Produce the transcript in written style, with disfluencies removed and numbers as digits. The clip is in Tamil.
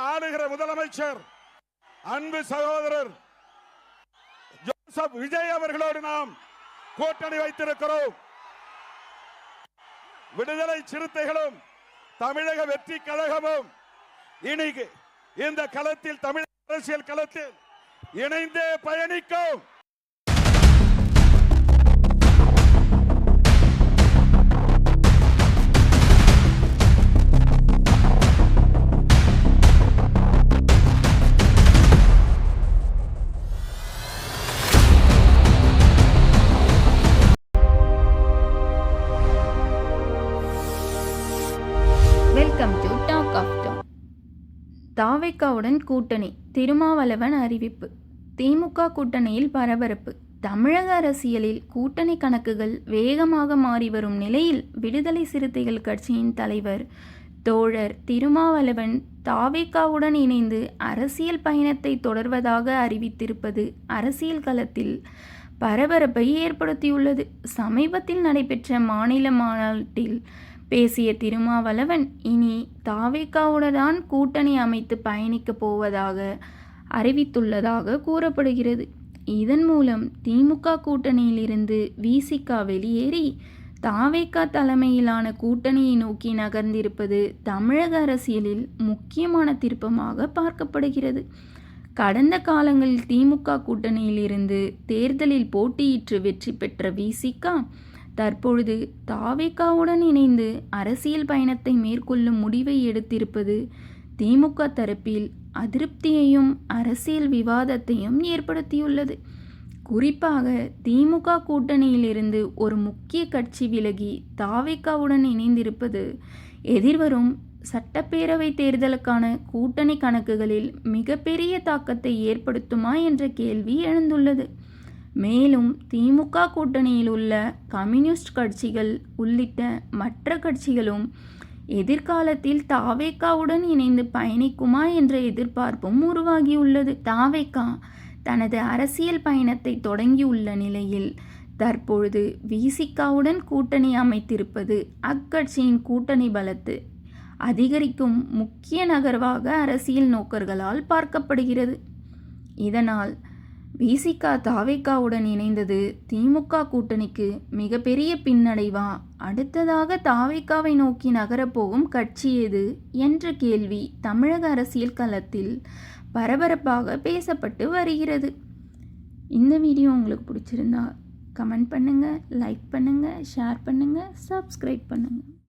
ஆளுகிற முதலமைச்சர் அன்பு சகோதரர் ஜோசப் விஜய் அவர்களோடு நாம் கூட்டணி வைத்திருக்கிறோம். விடுதலை சிறுத்தைகளும் தமிழக வெற்றி கழகமும் இன்னைக்கு இந்த களத்தில் தமிழக அரசியல் களத்தில் இணைந்தே பயணிக்கும். Welcome to talk of talk. தாவேக்காவுடன் கூட்டணி, திருமாவளவன் அறிவிப்பு. திமுக கூட்டணியில் பரபரப்பு. தமிழக அரசியலில் கூட்டணி கணக்குகள் வேகமாக மாறி வரும் நிலையில் விடுதலை சிறுத்தைகள் கட்சியின் தலைவர் தோழர் திருமாவளவன் தாவேக்காவுடன் இணைந்து அரசியல் பயணத்தை தொடர்வதாக அறிவித்திருப்பது அரசியல் களத்தில் பரபரப்பை ஏற்படுத்தியுள்ளது. சமீபத்தில் நடைபெற்ற மாநில மாநாட்டில் பேசிய திருமாவளவன் இனி தாவேக்காவுடன் கூட்டணி அமைத்து பயணிக்கப் போவதாக அறிவித்துள்ளதாக கூறப்படுகிறது. இதன் மூலம் திமுக கூட்டணியில் இருந்து விசிக வெளியேறி தாவேக்கா தலைமையிலான கூட்டணியை நோக்கி நகர்ந்திருப்பது தமிழக அரசியலில் முக்கியமான திருப்பமாக பார்க்கப்படுகிறது. கடந்த காலங்களில் திமுக கூட்டணியில் இருந்து தேர்தலில் போட்டியிட்டு வெற்றி பெற்ற விசிக தற்பொழுது தாவேக்காவுடன் இணைந்து அரசியல் பயணத்தை மேற்கொள்ளும் முடிவை எடுத்திருப்பது திமுக தரப்பில் அதிருப்தியையும் அரசியல் விவாதத்தையும் ஏற்படுத்தியுள்ளது. குறிப்பாக திமுக கூட்டணியிலிருந்து ஒரு முக்கிய கட்சி விலகி தாவேக்காவுடன் இணைந்திருப்பது எதிர்வரும் சட்டப்பேரவை தேர்தலுக்கான கூட்டணி கணக்குகளில் மிகப்பெரிய தாக்கத்தை ஏற்படுத்துமா என்ற கேள்வி எழுந்துள்ளது. மேலும் திமுக கூட்டணியில் உள்ள கம்யூனிஸ்ட் கட்சிகள் உள்ளிட்ட மற்ற கட்சிகளும் எதிர்காலத்தில் தாவேக்காவுடன் இணைந்து பயணிக்குமா என்ற எதிர்பார்ப்பும் உருவாகியுள்ளது. தாவேக்கா தனது அரசியல் பயணத்தை தொடங்கியுள்ள நிலையில் தற்பொழுது விசிகாவுடன் கூட்டணி அமைத்திருப்பது அக்கட்சியின் கூட்டணி பலத்தை அதிகரிக்கும் முக்கிய நகர்வாக அரசியல் நோக்கர்களால் பார்க்கப்படுகிறது. இதனால் விசிக தாவேக்காவுடன் இணைந்தது திமுக கூட்டணிக்கு மிகப்பெரிய பின்னடைவா? அடுத்ததாக தாவேக்காவை நோக்கி நகரப்போகும் கட்சி எது என்ற கேள்வி தமிழக அரசியல் களத்தில் பரபரப்பாக பேசப்பட்டு வருகிறது. இந்த வீடியோ உங்களுக்கு பிடிச்சிருந்தா கமெண்ட் பண்ணுங்கள், லைக் பண்ணுங்கள், ஷேர் பண்ணுங்கள், சப்ஸ்கிரைப் பண்ணுங்கள்.